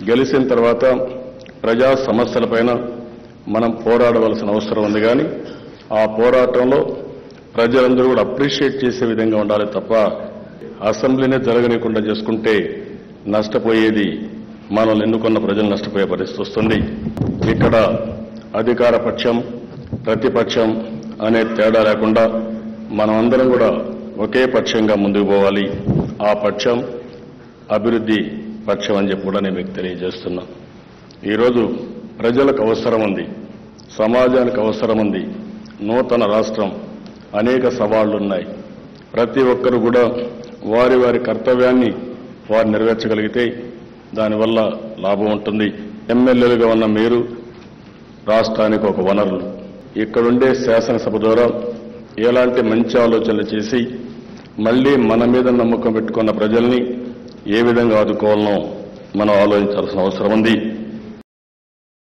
గెలిచిన తర్వాత ప్రజా సమస్యలపైన మనం పోరాడవలసిన అవసరం ఉంది. కానీ ఆ పోరాటంలో ప్రజలందరూ కూడా అప్రిషియేట్ చేసే విధంగా ఉండాలి తప్ప అసెంబ్లీనే జరగనీయకుండా చేసుకుంటే నష్టపోయేది మనల్ని ఎన్నుకున్న ప్రజలు నష్టపోయే పరిస్థితి వస్తుంది. ఇక్కడ అధికార పక్షం ప్రతిపక్షం అనే తేడా లేకుండా మనమందరం కూడా ఒకే పక్షంగా ముందుకు పోవాలి. ఆ పక్షం అభివృద్ధి పక్షం అని చెప్పి కూడా నేను మీకు తెలియజేస్తున్నా. ఈరోజు ప్రజలకు అవసరం ఉంది, సమాజానికి అవసరం ఉంది. నూతన రాష్ట్రం అనేక సవాళ్లున్నాయి. ప్రతి ఒక్కరు కూడా వారి వారి కర్తవ్యాన్ని వారు నెరవేర్చగలిగితే దానివల్ల లాభం ఉంటుంది. ఎమ్మెల్యేలుగా ఉన్న మీరు రాష్ట్రానికి ఒక వనరులు. ఇక్కడుండే శాసనసభ ద్వారా ఎలాంటి మంచి ఆలోచనలు చేసి మళ్లీ మన మీద నమ్మకం పెట్టుకున్న ప్రజల్ని ఏ విధంగా ఆదుకోవాలనో మనం ఆలోచించాల్సిన అవసరం ఉంది.